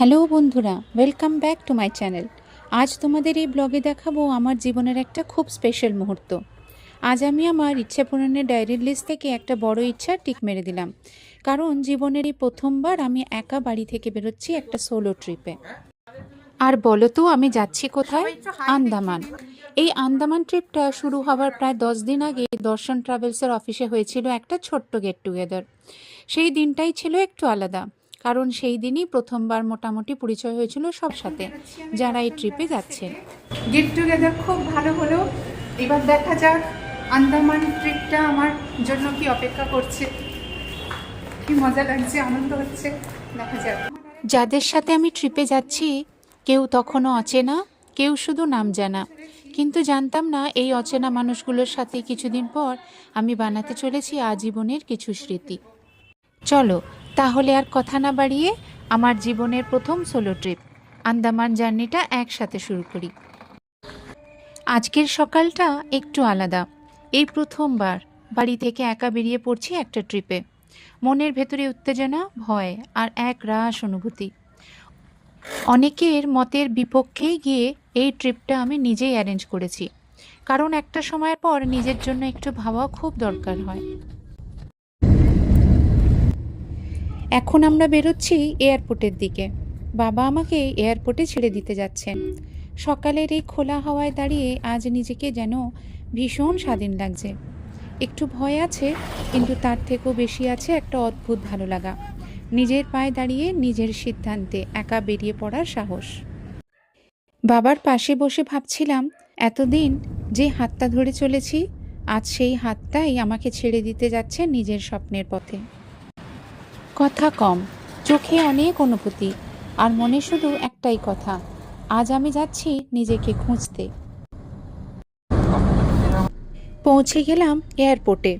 Hello বন্ধুরা, welcome back to my channel. আজ তোমাদের এই ব্লগে দেখাবো আমার জীবনের একটা খুব স্পেশাল মুহূর্ত। আজ আমি আমার ইচ্ছা পূরণের ডায়েরির লিস্ট থেকে একটা বড় ইচ্ছা টিক মেরে দিলাম, কারণ জীবনের এই প্রথমবার আমি একা বাড়ি থেকে বেরোচ্ছি একটা সোলো ট্রিপে। আর বলো তো আমি যাচ্ছি কোথায়? আন্দামান। এই আন্দামান ট্রিপটা শুরু হওয়ার প্রায় 10 দিন আগে দর্শন ট্রাভেলসের অফিসে হয়েছিল একটা ছোট্ট গেট টুগেদার। সেই দিনটাই ছিল একটু আলাদা, কারণ সেই দিনই প্রথমবার মোটামুটি পরিচয় হয়েছিল সব সাথে যারা এই ট্রিপে যাচ্ছে। গেট টুগেদার খুব ভালো হলো। এবার দেখা যাক আন্দামান ট্রিপটা আমার জন্য কি অপেক্ষা করছে। কি মজা লাগছে, আনন্দ হচ্ছে, দেখা যাক। যাদের সাথে আমি ট্রিপে যাচ্ছি কেউ তখনও অচেনা, কেউ শুধু নাম জানা, কিন্তু জানতাম না এই অচেনা মানুষগুলোর সাথে কিছুদিন পর আমি বানাতে চলেছি আজীবনের কিছু স্মৃতি। চলো তাহলে আর কথা না বাড়িয়ে আমার জীবনের প্রথম সোলো ট্রিপ আন্দামান জার্নিটা একসাথে শুরু করি। আজকের সকালটা একটু আলাদা। এই প্রথমবার বাড়ি থেকে একা বেরিয়ে পড়ছি একটা ট্রিপে। মনের ভেতরে উত্তেজনা, ভয় আর এক রাস অনুভূতি। অনেকের মতের বিপক্ষেই গিয়ে এই ট্রিপটা আমি নিজেই অ্যারেঞ্জ করেছি, কারণ একটা সময়ের পর নিজের জন্য একটু ভাবা খুব দরকার হয়। এখন আমরা বেরোচ্ছি এয়ারপোর্টের দিকে। বাবা আমাকে এয়ারপোর্টে ছেড়ে দিতে যাচ্ছেন। সকালের এই খোলা হাওয়ায় দাঁড়িয়ে আজ নিজেকে যেন ভীষণ স্বাধীন লাগছে। একটু ভয় আছে, কিন্তু তার থেকেও বেশি আছে একটা অদ্ভুত ভালো লাগা। নিজের পায়ে দাঁড়িয়ে নিজের সিদ্ধান্তে একা বেরিয়ে পড়ার সাহস। বাবার পাশে বসে ভাবছিলাম, এতদিন যে হাতটা ধরে চলেছি, আজ সেই হাতটাই আমাকে ছেড়ে দিতে যাচ্ছে নিজের স্বপ্নের পথে। কথা কম, চোখে অনেক অনুভূতি, আর মনে শুধু একটাই কথা, আজ আমি যাচ্ছি নিজেকে খুঁজতে। পৌঁছে গেলাম এয়ারপোর্টে।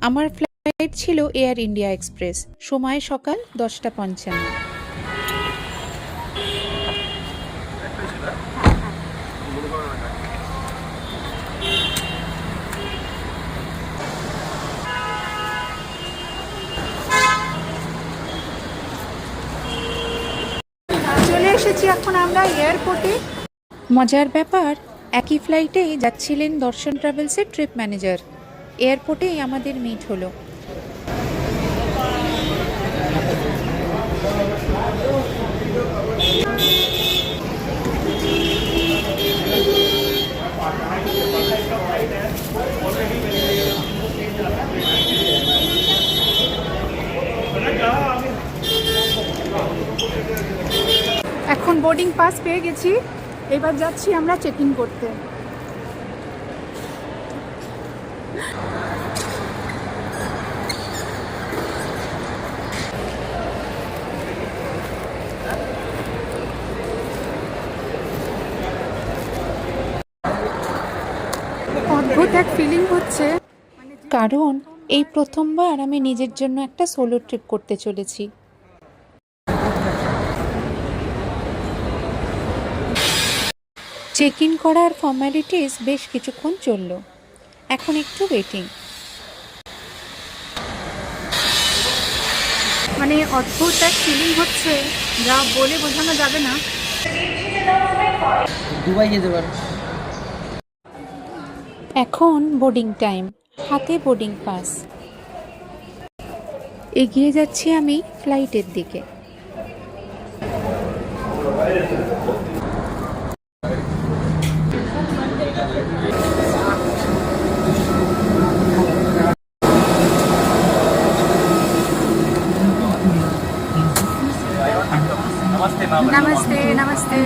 আমার ফ্লাইট ছিল এয়ার ইন্ডিয়া এক্সপ্রেস, সময় সকাল 10:55। চলে এসেছি এখন আমরা এয়ারপোর্টে। মজার ব্যাপার, একই ফ্লাইটে যাচ্ছিলেন দর্শন ট্রাভেলসের ট্রিপ ম্যানেজার। এয়ারপোর্টেই আমাদের মিট হলো। এখন বোর্ডিং পাস পেয়ে গেছি, এবার যাচ্ছি আমরা চেক ইন করতে। অদ্ভুত এক ফিলিং হচ্ছে, কারণ এই প্রথমবার আমি নিজের জন্য একটা সোলো ট্রিপ করতে চলেছি। চেক ইন করার ফর্ম্যালিটিস বেশ কিছুক্ষণ চলল, এখন একটু ওয়েটিং। মানে অদ্ভুত এক ফিলিং হচ্ছে, যা বলে বোঝানো যাবে না। দুবাই যেতে পারো। এখন বোর্ডিং টাইম, হাতে বোর্ডিং পাস। এগিয়ে যাচ্ছি আমি ফ্লাইটের দিকে। নমস্তে নমস্তে।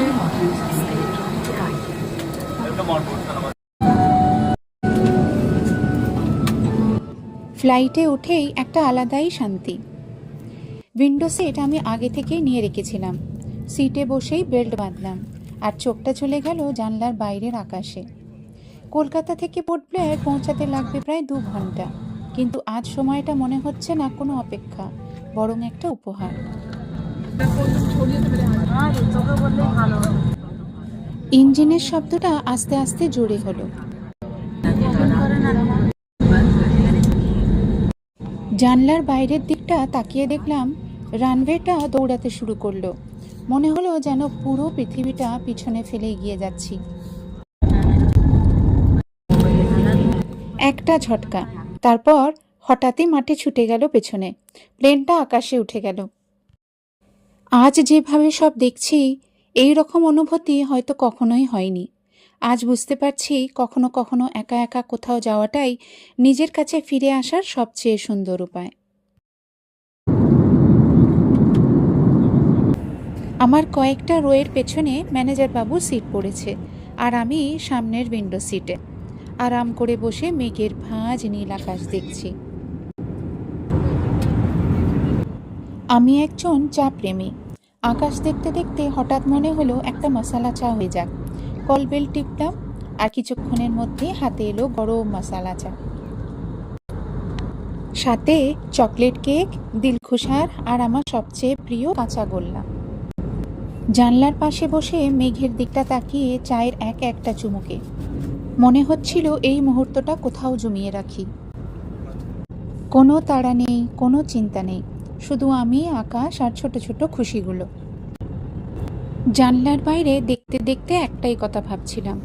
ফ্লাইটে উঠেই একটা আলাদাই শান্তি। উইন্ডো সিট আমি আগে থেকেই নিয়ে রেখেছিলাম। সিটে বসেই বেল্ট বাঁধলাম, আর চোখটা চলে গেল জানলার বাইরের আকাশে। কলকাতা থেকে পোর্ট ব্লেয়ার পৌঁছাতে লাগবে প্রায় 2 ঘন্টা, কিন্তু আজ সময়টা মনে হচ্ছে না কোনো অপেক্ষা, বরং একটা উপহার। ইঞ্জিনের শব্দটা আস্তে আস্তে জোরে হলো। জানলার বাইরের দিকটা তাকিয়ে দেখলাম রানওয়েটা দৌড়াতে শুরু করলো। মনে হলো যেন পুরো পৃথিবীটা পিছনে ফেলে এগিয়ে যাচ্ছি। একটা ঝটকা, তারপর হঠাৎই মাটি ছুটে গেল পেছনে, প্লেনটা আকাশে উঠে গেল। আজ যেভাবে সব দেখছি, এই রকম অনুভূতি হয়তো কখনোই হয়নি। আজ বুঝতে পারছি কখনো কখনো একা একা কোথাও যাওয়াটাই নিজের কাছে ফিরে আসার সবচেয়ে সুন্দর উপায়। আমার কয়েকটা রোয়ের পেছনে ম্যানেজার বাবু সিট পড়েছে, আর আমি সামনের উইন্ডো সিটে আরাম করে বসে মেঘের ভাঁজ নীল আকাশ দেখছি। আমি একজন চা প্রেমী। আকাশ দেখতে দেখতে হঠাৎ মনে হলো একটা মশালা চা হয়ে যাক। কলবেল টিপলাম, আর কিছুক্ষণের মধ্যে হাতে এলো গরম মশালা চা, সাথে চকলেট কেক, দিলখুশার আর আমার সবচেয়ে প্রিয় কাঁচা গোল্লা। জানলার পাশে বসে মেঘের দিকটা তাকিয়ে চায়ের একটা চুমুকে মনে হচ্ছিল এই মুহূর্তটা কোথাও জমিয়ে রাখি। কোনো তাড়া নেই, কোনো চিন্তা নেই, শুধু আমি, আকাশ আর ছোট ছোট খুশিগুলো। জানলার বাইরে দেখতে দেখতে একটাই কথা ভাবছিলাম,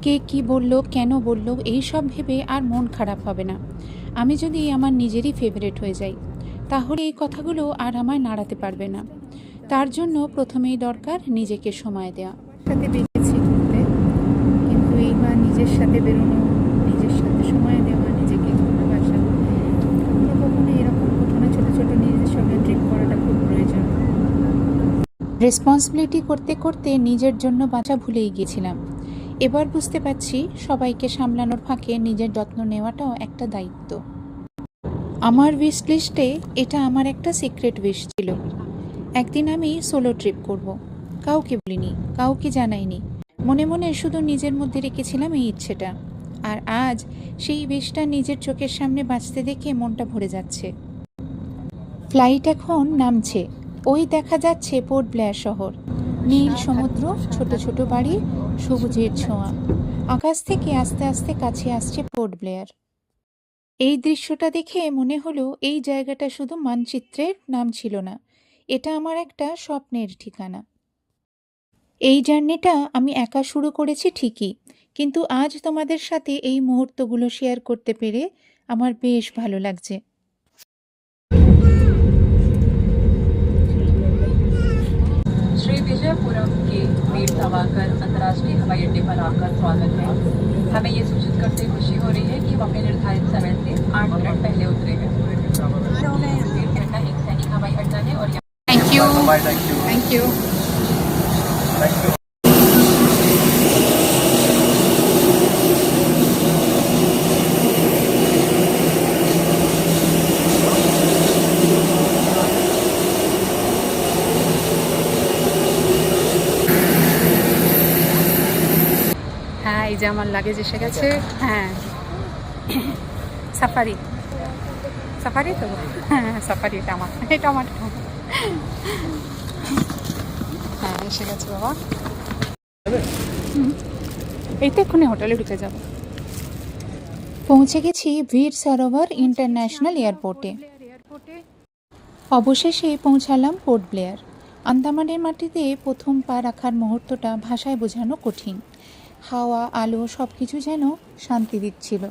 কে কি বলল, কেন বলল, এই সব ভেবে আর মন খারাপ হবে না। আমি যদি আমার নিজেরই ফেভারিট হয়ে যাই, তাহলে এই কথাগুলো আর আমায় নাড়াতে পারবে না। তার জন্য প্রথমেই দরকার নিজেকে সময় দেওয়া। সাথে বেরিয়েছি ঘুরতে, কিন্তু এইবার নিজের সাথে বেরোনো, নিজের সাথে সময় দেওয়া, নিজেকে ভালোবাসা, কখনো কখনো এরকম ঘটনা ছোট ছোট নিজের সঙ্গে ট্রিপ করাটা খুব প্রয়োজন। রেসপন্সিবিলিটি করতে করতে নিজের জন্য বাঁচা ভুলেই গিয়েছিলাম। এবার বুঝতে পারছি সবাইকে সামলানোর ফাঁকে নিজের যত্ন নেওয়াটাও একটা দায়িত্ব। আমার উইশ লিস্টে এটা আমার একটা সিক্রেট উইশ ছিল। একদিন আমি সোলো ট্রিপ করব। কাউকে বলিনি, কাউকে জানাইনি, মনে মনে শুধু নিজের মধ্যে রেখেছিলাম এই ইচ্ছেটা। আর আজ সেই উইশটা নিজের চোখের সামনে বাঁচতে দেখে মনটা ভরে যাচ্ছে। ফ্লাইট এখন নামছে, ওই দেখা যাচ্ছে পোর্ট ব্লেয়ার শহর, নীল সমুদ্র, ছোট ছোট বাড়ি, সবুজের ছোঁয়া। আকাশ থেকে আস্তে আস্তে কাছে আসছে পোর্ট ব্লেয়ার। এই দৃশ্যটা দেখে মনে হলো এই জায়গাটা শুধু মানচিত্রের নাম ছিল না, এটা আমার একটা স্বপ্নের ঠিকানা। এই জার্নিটা আমি একা শুরু করেছি ঠিকই, কিন্তু আজ তোমাদের সাথে এই মুহূর্তগুলো শেয়ার করতে পেরে আমার বেশ ভালো লাগছে। श्री विजयपुरम के वीर सावरकर अंतर्राष्ट्रीय हवाई अड्डे पर आपका स्वागत है। हमें ये सूचित करते खुशी हो रही है कि हम अपने निर्धारित समय से 8 मिनट पहले उतरे हैं। एक सैनिक हवाई अड्डा है और थैंक यू, थैंक यू। হ্যাঁ, এই যে আমার লাগেজ এসে গেছে। হ্যাঁ, সাফারি, সাফারি তো, হ্যাঁ সাফারি, এটা আমার, এটা আমার। হ্যাঁ এসে গেছে বাবা। এই তো এক্ষুনি হোটেলে ঢুকে যাব। পৌঁছে গেছি বীর সরোবর ইন্টারন্যাশনাল এয়ারপোর্টে। অবশেষে পৌঁছালাম পোর্ট ব্লেয়ার। আন্দামানের মাটিতে প্রথম পা রাখার মুহূর্তটা ভাষায় বোঝানো কঠিন। হাওয়া, আলো সব কিছু যেন শান্তি দিচ্ছিল।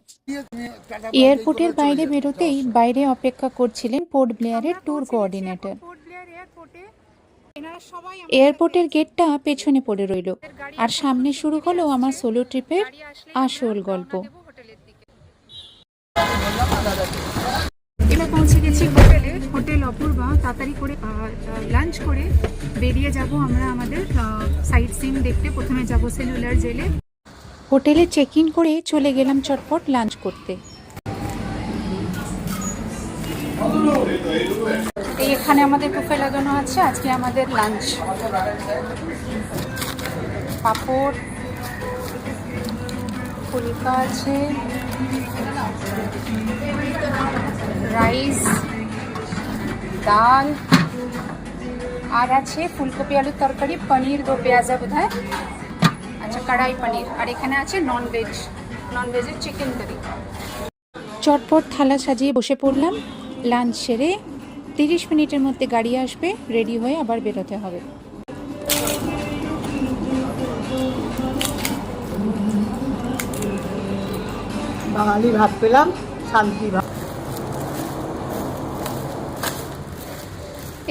এয়ারপোর্টের বাইরে বেরোতেই বাইরে অপেক্ষা করছিলেন পোর্ট ব্লেয়ারের ট্যুর কোঅর্ডিনেটর। এয়ারপোর্টের গেটটা পেছনে পড়ে রইল, আর সামনে শুরু হলো আমার সোলো ট্রিপের আসল গল্প। এবার পৌঁছে গেছি হোটেলে, হোটেল অপূর্বা। তাড়াতাড়ি করে লাঞ্চ করে বেরিয়ে যাব আমরা আমাদের সাইট সিন দেখতে। প্রথমে যাব সেলুলার জেলে। হোটেলে চেক ইন করে চলে গেলাম চটপট লাঞ্চ করতে। এই এখানে আমাদের বুফে লাগানো আছে, আজকে আমাদের লাঞ্চ। পাঁপড়, ফুলকা আছে, রাইস, ডাল, আর আছে ফুলকপি আলুর তরকারি, পনির দো পেঁয়াজা বোধহয়, আচ্ছা কড়াই পনির, আর এখানে আছে ননভেজের চিকেন কারি। চটপট থালা সাজিয়ে বসে পড়লাম। লাঞ্চ সেরে 30 মিনিটের মধ্যে গাড়ি আসবে, রেডি হয়ে আবার বেরোতে হবে। বাঙালি ভাত পেলাম, শান্তি ভাত।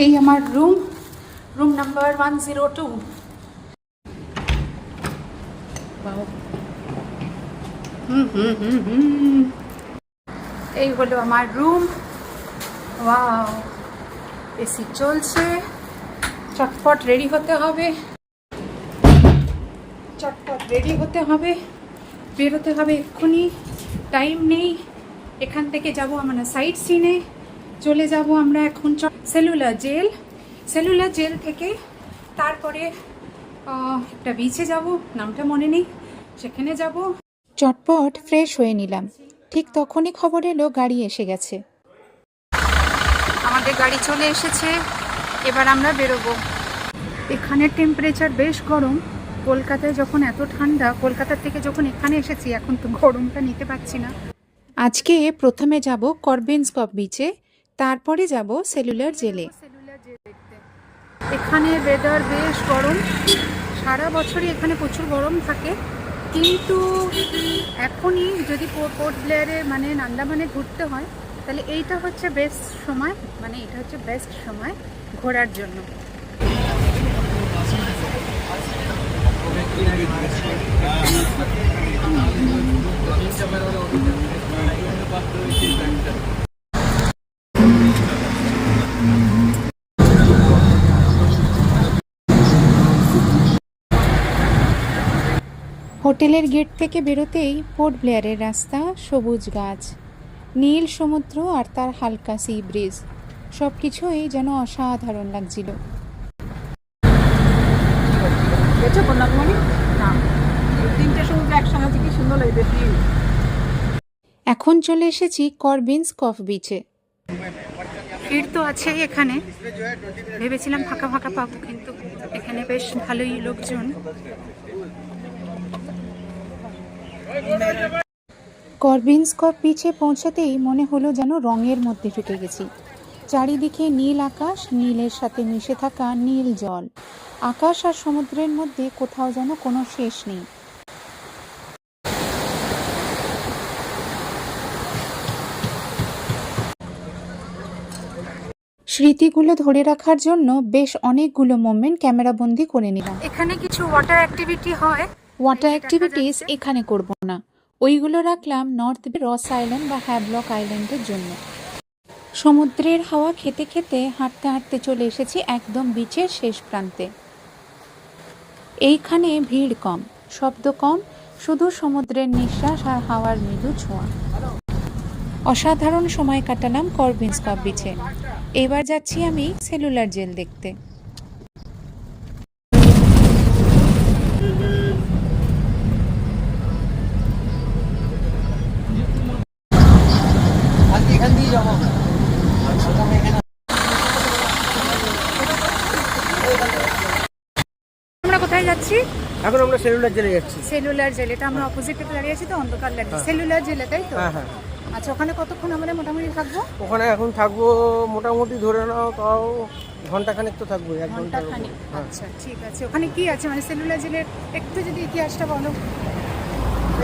এই আমার রুম নাম্বার 102। এই হলো আমার রুম। ওয়াও, এসি চলছে। চটপট রেডি হতে হবে, বেরোতে হবে এক্ষুনি, টাইম নেই। এখান থেকে যাব আমরা সাইট সিনে, চলে যাব আমরা এখন সেলুলার জেল থেকে তারপরে একটা বিচে যাব, নামটা মনে নেই, সেখানে যাব। চটপট ফ্রেশ হয়ে নিলাম, ঠিক তখনই খবর এলো গাড়ি এসে গেছে। আমাদের গাড়ি চলে এসেছে, এবার আমরা বেরোবো। এখানের টেম্পারেচার বেশ গরম। কলকাতায় যখন এত ঠান্ডা, কলকাতা থেকে যখন এখানে এসেছি এখন তো গরমটা নিতে পারছি না। আজকে প্রথমে যাব করবেনস্কপ বিচে, তারপরে যাব সেলুলার জেলে। এখানে ওয়েদার বেশ গরম, সারা বছরই এখানে প্রচুর গরম থাকে, কিন্তু এখনই যদি পোর্ট ব্লেয়ারে মানে আন্দামানে ঘুরতে হয় তাহলে এইটা হচ্ছে বেস্ট সময়, মানে এটা হচ্ছে বেস্ট সময় ঘোরার জন্য। হোটেলের গেট থেকে বেরোতেই পোর্ট ব্লেয়ারের রাস্তা, সবুজ গাছ, নীল সমুদ্র আর তার হালকা সি ব্রিজ, সব কিছুই যেন অসাধারণ লাগছিল। এখন চলে এসেছি করবেনস্কপ বিচে। ভিড় তো আছেই এখানে, ভেবেছিলাম ফাঁকা ফাঁকা পাবো, কিন্তু এখানে বেশ ভালোই লোকজন। করবেনস্কপ বিচে পৌঁছাতেই মনে হলো যেন রঙের মধ্যে ঢুকে গেছি। চারিদিকে নীল আকাশ, নীলের সাথে মিশে থাকা নীল জল, আকাশ আর সমুদ্রের মধ্যে কোথাও যেন কোনো শেষ নেই। স্মৃতিগুলো ধরে রাখার জন্য বেশ অনেকগুলো মোমেন্ট ক্যামেরাবন্দি করে নিলাম। এখানে কিছু ওয়াটার অ্যাক্টিভিটিস এখানে করব না, ওইগুলো রাখলাম নর্থ বে, রস আইল্যান্ড বা হ্যাভলক আইল্যান্ডের জন্য। সমুদ্রের হাওয়া খেতে খেতে হাঁটতে হাঁটতে চলে এসেছি একদম বিচের শেষ প্রান্তে। এইখানে ভিড় কম, শব্দ কম, শুধু সমুদ্রের নিঃশ্বাস আর হাওয়ার মৃদু ছোঁয়া। অসাধারণ সময় কাটালাম করবেনস্কপ বিচে। এবার যাচ্ছি আমি সেলুলার জেল দেখতে। আমরা কোথায় যাচ্ছি? এখন আমরা সেলুলার জেলে যাচ্ছি। সেলুলার জেল, এটা আমরা অপোজিটে দাঁড়িয়ে আছি তো, অন্ধকার লাগছে। সেলুলার জেলে, তাই তো? হ্যাঁ হ্যাঁ। আচ্ছা, ওখানে কতক্ষণ আমরা মোটামুটি থাকবো? ওখানে এখন থাকবো মোটামুটি ধরে নাও তাও ঘন্টাখানেক তো থাকবো, 1 ঘন্টার উপর। ঘন্টাখানেক। আচ্ছা ঠিক আছে। ওখানে কি আছে মানে সেলুলার জেলের একটু যদি ইতিহাসটা বলো।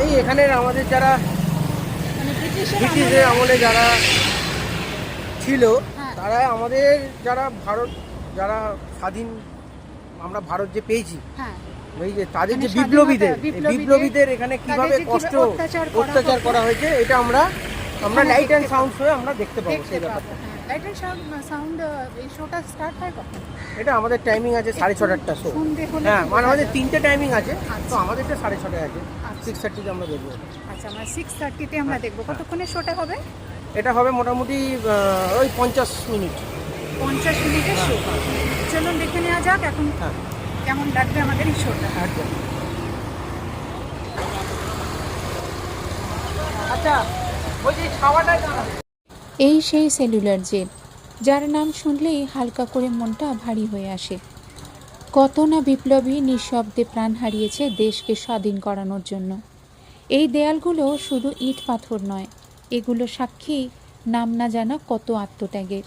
এই এখানের আমাদের যারা মানে ব্রিটিশের আমলে যারা ছিল, হ্যাঁ। তারা আমাদের যারা স্বাধীন আমরা ভারত যে পেয়েছি, হ্যাঁ, এই যে তাদের যে মানে বিপ্লবীদের এখানে কিভাবে তাদের যে কষ্ট কিভাবে অত্যাচার করা হয়েছে, এটা আমরা লাইট অ্যান্ড সাউন্ড শোয়ে আমরা দেখতে পাবো সেই ব্যাপারটা। লাইট অ্যান্ড সাউন্ড এই শোটা স্টার্ট হয় কখন? এটা আমাদের টাইমিং আছে 6:30টা শো। সন্ধ্যে হলে হ্যাঁ, কি মানে আমাদের দেখা যায়? 3টে টাইমিং আছে, তো আচ্ছা। আমাদেরটা 6:30টায় আছে। আচ্ছা। 6:30তে আমরা দেখবো। আচ্ছা, আমরা 6:30-তে আমরা দেখবো। কতক্ষণের শোটা হবে? এটা হবে মোটামুটি ওই 50 মিনিট। 50 মিনিটের শো। চলুন দেখে নেওয়া যাক এখন হ্যাঁ, কেমন লাগবে আমাদের এই শোটা। একদম। আচ্ছা, ওই যে খাওয়াটা এই সেই সেলুলার জেল, যার নাম শুনলেই হালকা করে মনটা ভারী হয়ে আসে। কত না বিপ্লবী নিঃশব্দে প্রাণ হারিয়েছে দেশকে স্বাধীন করানোর জন্য। এই দেয়ালগুলো শুধু ইট পাথর নয়, এগুলো সাক্ষী নাম না জানা কত আত্মত্যাগের।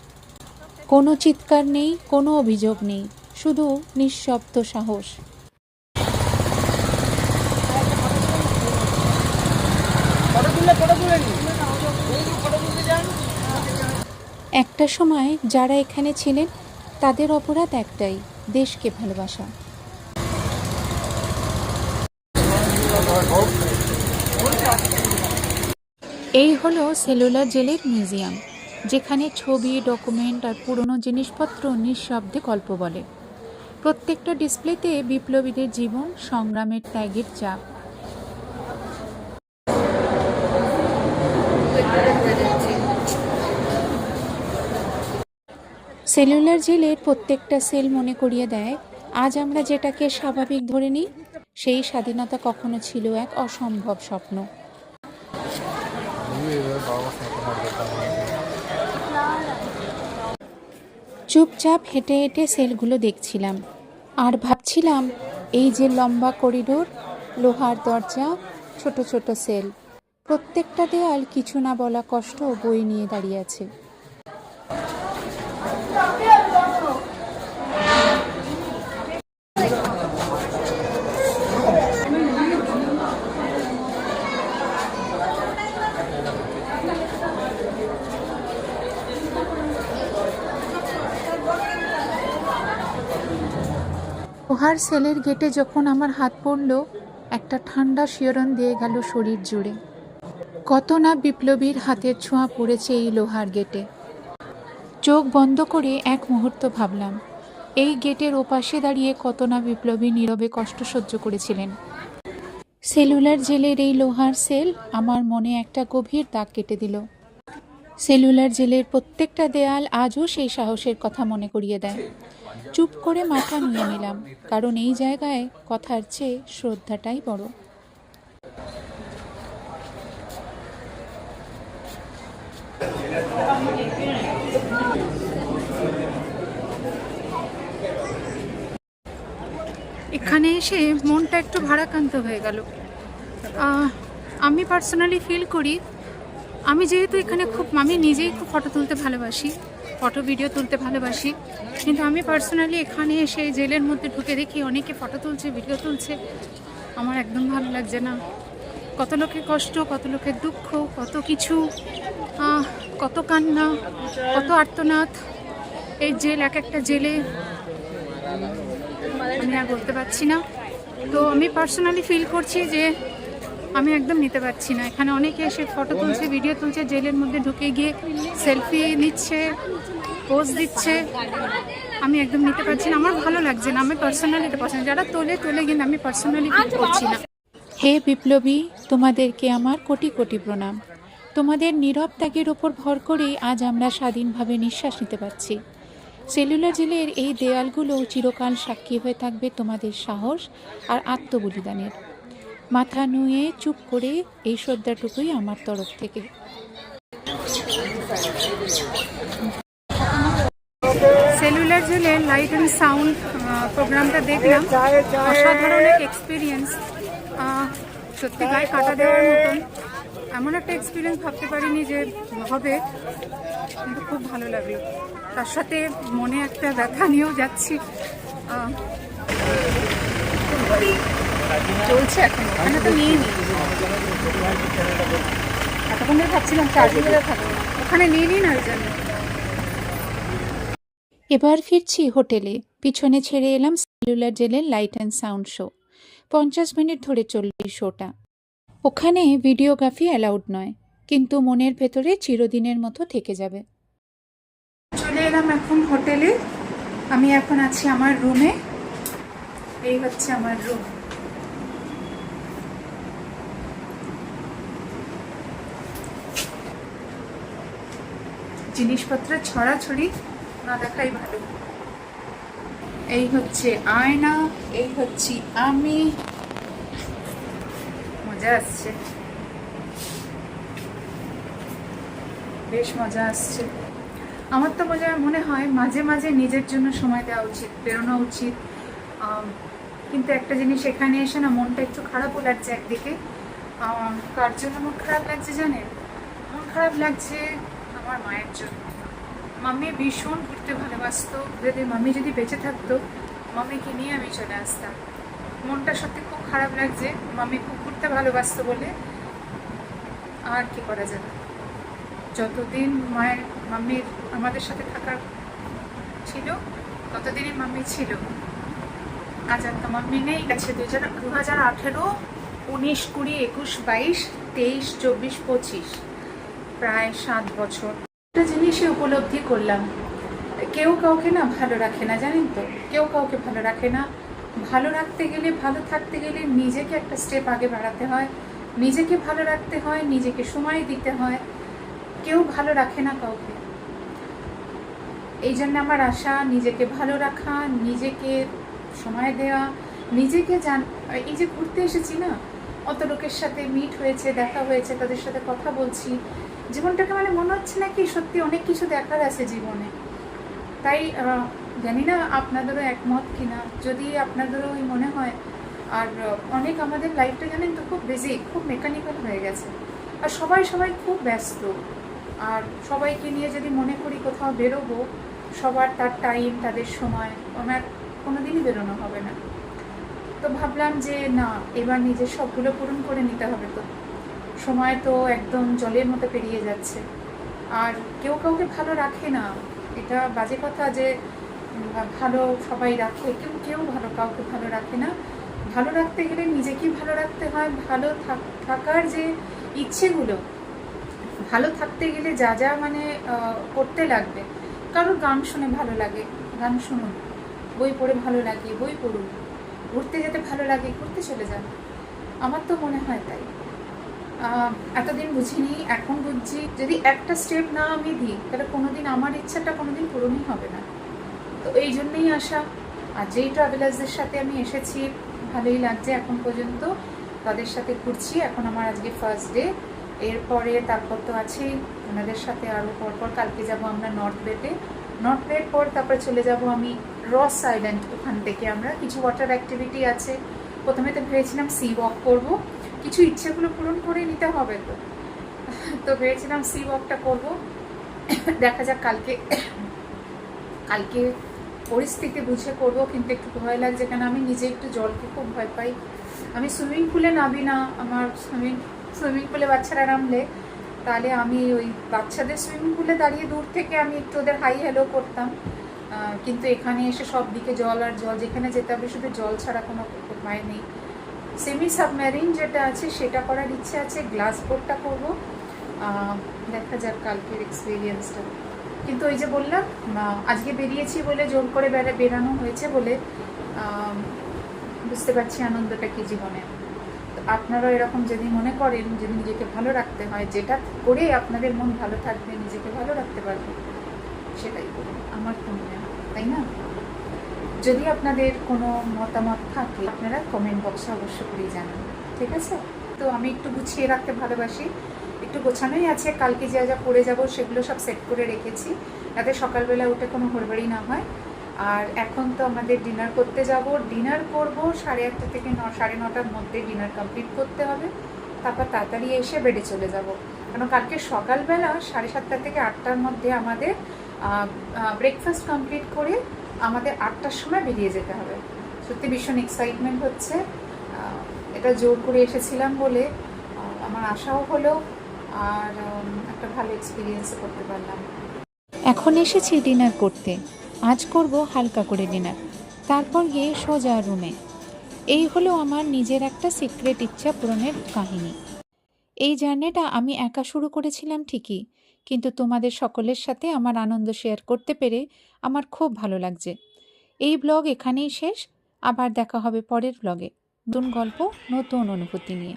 কোনো চিৎকার নেই, কোনো অভিযোগ নেই, শুধু নিঃশব্দ সাহস। ফটো তুলে একটা সময় যারা এখানে ছিলেন তাদের অপরাধ একটাই, দেশকে ভালোবাসা। এই হলো সেলুলার জেলের মিউজিয়াম, যেখানে ছবি, ডকুমেন্ট আর পুরনো জিনিসপত্র নিঃশব্দে গল্প বলে। প্রত্যেকটা ডিসপ্লেতে বিপ্লবীদের জীবন, সংগ্রামের ত্যাগের চাপ। সেলুলার জেলের প্রত্যেকটা সেল মনে করিয়ে দেয়, আজ আমরা যেটাকে স্বাভাবিক ধরে নিই, সেই স্বাধীনতা কখনো ছিল এক অসম্ভব স্বপ্ন। চুপচাপ হেঁটে হেঁটে সেলগুলো দেখছিলাম আর ভাবছিলাম, এই যে লম্বা করিডোর, লোহার দরজা, ছোট ছোট সেল, প্রত্যেকটা দেয়াল কিছু না বলা কষ্ট বই নিয়ে দাঁড়িয়ে আছে। লোহার সেলের গেটে যখন আমার হাত পড়ল, একটা ঠান্ডা শিহরণ দিয়ে গেল শরীর জুড়ে। কত না বিপ্লবীর হাতের ছোঁয়া পড়েছে এই লোহার গেটে। চোখ বন্ধ করে এক মুহূর্ত ভাবলাম, এই গেটের ওপাশে দাঁড়িয়ে কত না বিপ্লবী নীরবে কষ্ট সহ্য করেছিলেন। সেলুলার জেলের এই লোহার সেল আমার মনে একটা গভীর দাগ কেটে দিল। সেলুলার জেলের প্রত্যেকটা দেয়াল আজও সেই সাহসের কথা মনে করিয়ে দেয়। চুপ করে মাথা নুয়ে নিলাম, কারণ এই জায়গায় কথার চেয়ে শ্রদ্ধাটাই বড়। এখানে এসে মনটা একটু ভারাক্রান্ত হয়ে গেল। আমি পার্সোনালি ফিল করি, আমি যেহেতু এখানে আমি নিজেই খুব ফটো তুলতে ভালোবাসি, ফটো ভিডিও তুলতে ভালোবাসি, কিন্তু আমি পার্সোনালি এখানে এসে জেলের মধ্যে ঢুকে দেখি অনেকে ফটো তুলছে, ভিডিও তুলছে, আমার একদম ভালো লাগছে না। কত লোকের কষ্ট, কত লোকের দুঃখ, কত কিছু, কত কান্না, কত আর্তনাদ। এই জেল, এক একটা জেলে আমি আর বলতে পারছি না। তো আমি পার্সোনালি ফিল করছি যে আমি একদম নিতে পারছি না। এখানে অনেকে এসে ফটো তুলছে, ভিডিও তুলছে, জেলের মধ্যে ঢুকে গিয়ে সেলফি নিচ্ছে, পোজ দিচ্ছে, আমি একদম নিতে পারছি না। আমার ভালো লাগছে না, আমি পার্সোনালি এটা পছন্দ। যারা তোলে কিন্তু আমি পার্সোনালি ফিল করছি না। হে বিপ্লবী, তোমাদেরকে আমার কোটি কোটি প্রণাম। তোমাদের নীরব ত্যাগের ওপর ভর করেই আজ আমরা স্বাধীনভাবে নিঃশ্বাস নিতে পারছি। সেলুলার জেলের এই দেয়ালগুলো চিরকাল সাক্ষী হয়ে থাকবে তোমাদের সাহস আর আত্মবলিদানের। মাথা নুয়ে চুপ করে এই শ্রদ্ধাটুকুই আমার তরফ থেকে। সেলুলার জেলের লাইট অ্যান্ড সাউন্ড প্রোগ্রামটা দেখলাম, অসাধারণ এক এক্সপিরিয়েন্স। সত্যি গায়ে কাঁটা দেওয়ার মতন এমন একটা এক্সপিরিয়েন্স ভাবতে পারিনি যে হবে, কিন্তু খুব ভালো লাগলো। তার সাথে মনে একটা ব্যথা নিয়েও যাচ্ছি। চলছে এখন, ওখানে তো নিয়ে নিই, এতক্ষণ ধরে ভাবছিলাম চার্জিং থাকবে, ওখানে নিয়ে নিই না ওই জন্য। এবার ফিরছি হোটেলে। পিছনে ছেড়ে এলাম সেলুলার জেলের light and sound show. 50 minute ধরে চলবে এই শোটা। ওখানে ভিডিওগ্রাফি অ্যালাউড নয়, কিন্তু মনের ভেতরে চিরদিনের মতো থেকে যাবে। চলে এলাম এখন হোটেলে। আমি এখন আছি আমার রুমে। এই হচ্ছে আমার রুম। জিনিসপত্র ছড়াছড়ি না দেখাই ভালো। এই হচ্ছে আয়না, এই হচ্ছে আমি। মজা আসছে, বেশ মজা আসছে। আমার তো মনে হয় মাঝে মাঝে নিজের জন্য সময় দেওয়া উচিত, বেরোনো উচিত। কিন্তু একটা জিনিস, এখানে এসে না মনটা একটু খারাপও লাগছে একদিকে। কার জন্য মন খারাপ লাগছে জানেন? মন খারাপ লাগছে আমার মায়ের জন্য। মাম্মি ভীষণ ঘুরতে ভালোবাসতো। মাম্মি যদি বেঁচে থাকতো, মাম্মিকে নিয়ে আমি চলে আসতাম। মনটা সত্যি খুব খারাপ লাগছে, মাম্মি খুব ঘুরতে ভালোবাসতো বলে। আর কি করা যাবে, যতদিন মায়ের মাম্মির আমাদের সাথে থাকার ছিল, ততদিনই মাম্মি ছিল। আজ আর তো মাম্মি নেই, গেছে 2018, 19, 20, 21, 22, 23, 24, 25, প্রায় 7 বছর। একটা জিনিসই উপলব্ধি করলাম, কেউ কাউকে না ভালো রাখে না, জানেন তো, কেউ কাউকে ভালো রাখে না। ভালো রাখতে গেলে, ভালো থাকতে গেলে নিজেকে একটা স্টেপ আগে বাড়াতে হয়, নিজেকে ভালো রাখতে হয়, নিজেকে সময় দিতে হয়। কেউ ভালো রাখে না কাউকে। এই জন্য আমার আশা, নিজেকে ভালো রাখা, নিজেকে সময় দেওয়া, নিজেকে এই যে ঘুরতে এসেছি না, অত লোকের সাথে মিট হয়েছে, দেখা হয়েছে, তাদের সাথে কথা বলছি, জীবনটাকে মানে মনে হচ্ছে না কি সত্যি অনেক কিছু দেখার আছে জীবনে। তাই জানি না আপনাদেরও একমত কিনা, যদি আপনাদেরও ওই মনে হয়। আর অনেক আমাদের লাইফটা জানেন তো খুব বিজি, খুব মেকানিক্যাল হয়ে গেছে, আর সবাই খুব ব্যস্ত। আর সবাইকে নিয়ে যদি মনে করি কোথাও বেরোবো, সবার তার টাইম, তাদের সময়, আমার কোনোদিনই বেরোনো হবে না। তো ভাবলাম যে না, এবার নিজের সবগুলো পূরণ করে নিতে হবে। তো সময় তো একদম জলের মতো পেরিয়ে যাচ্ছে, আর কেউ কাউকে ভালো রাখে না। এটা বাজে কথা যে ভালো সবাই রাখে, কেউ ভালো কাউকে ভালো রাখে না। ভালো রাখতে গেলে নিজেকেই ভালো রাখতে হয়। ভালো থাকার যে ইচ্ছেগুলো, ভালো থাকতে গেলে যা যা মানে করতে লাগবে। কারোর গান শুনে ভালো লাগে, গান শুনুন। বই পড়ে ভালো লাগে, বই পড়ুন। ঘুরতে যেতে ভালো লাগে, ঘুরতে চলে যান। আমার তো মনে হয় তাই। এতদিন বুঝিনি, এখন বুঝছি, যদি একটা স্টেপ না আমি দিই তাহলে কোনোদিন আমার ইচ্ছাটা কোনোদিন পূরণই হবে না। তো এই জন্যই আসা। আর যেই ট্রাভেলার্সদের সাথে আমি এসেছি, ভালোই লাগছে এখন পর্যন্ত, তাদের সাথে ঘুরছি। এখন আমার আজকে ফার্স্ট ডে। এরপরে তারপর তো আছেই ওনাদের সাথে আরও পরপর। কালকে যাব আমরা নর্থ বেতে, নর্থ বের পর তারপরে চলে যাব আমি রস আইল্যান্ড। ওখান থেকে আমরা কিছু ওয়াটার অ্যাক্টিভিটি আছে। প্রথমে তো ভেবেছিলাম সি ওয়াক করবো, কিছু ইচ্ছেগুলো পূরণ করে নিতে হবে। তো ভেবেছিলাম সি ওয়াকটা করবো, দেখা যাক কালকে পরিস্থিতি বুঝে করবো। কিন্তু একটু ভয় লাগছে, কেন আমি নিজে একটু জলকে খুব ভয় পাই। আমি সুইমিং পুলে নামি না। আমার সুইমিং পুলে বাচ্চারা নামলে তাহলে আমি ওই বাচ্চাদের সুইমিং পুলে দাঁড়িয়ে দূর থেকে আমি একটু ওদের হাই হ্যালো করতাম। কিন্তু এখানে এসে সব দিকে জল আর জল, যেখানে যেতে হবে শুধু জল ছাড়া কোনো উপায় নেই। সেমি সাবমেরিন যেটা আছে সেটা করার ইচ্ছে আছে, গ্লাস বোটটা করবো। দেখা যাক কালকের এক্সপিরিয়েন্সটা। কিন্তু ওই যে বললাম, আজকে বেরিয়েছি বলে, জোর করে বেরানো হয়েছে বলে বুঝতে পারছি আনন্দটা কি জীবনে। তো আপনারাও এরকম যদি মনে করেন যে নিজেকে ভালো রাখতে হয়, যেটা করে আপনাদের মন ভালো থাকবে, নিজেকে ভালো রাখতে পারবে, সেটাই করুন। আমার তো মনে হয়, তাই না? যদি আপনাদের কোনো মতামত থাকে আপনারা কমেন্ট বক্সে অবশ্য করেই জানান, ঠিক আছে? তো আমি একটু গুছিয়ে রাখতে ভালোবাসি, একটু গোছানোই আছে। কালকে যা যা পরে যাব সেগুলো সব সেট করে রেখেছি, যাতে সকালবেলা উঠে কোনো হড়বড়ি না হয়। আর এখন তো আমাদের ডিনার করতে যাব, ডিনার করব 8:30 থেকে 9:30টার মধ্যে ডিনার কমপ্লিট করতে হবে। তারপর তাড়াতাড়ি এসে বেডে চলে যাব, কারণ কালকে সকালবেলা 7:30 থেকে 8টার মধ্যে আমাদের ব্রেকফাস্ট কমপ্লিট করে আমাদের 8টার সময় বেরিয়ে যেতে হবে। সত্যি ভীষণ এক্সাইটমেন্ট হচ্ছে। এটা জোর করে এসেছিলাম বলে আমার আশাও হলো, আর একটা ভালো এক্সপিরিয়েন্সও করতে পারলাম। এখন এসেছি ডিনার করতে। আজ করব হালকা করে ডিনার, তারপর গিয়ে সোজা রুমে। এই হলো আমার নিজের একটা সিক্রেট ইচ্ছা পূরণের কাহিনী। এই জার্নিটা আমি একা শুরু করেছিলাম ঠিকই, কিন্তু তোমাদের সকলের সাথে আমার আনন্দ শেয়ার করতে পেরে আমার খুব ভালো লাগছে। এই ব্লগ এখানেই শেষ, আবার দেখা হবে পরের ব্লগে, নতুন গল্প, নতুন অনুভূতি নিয়ে।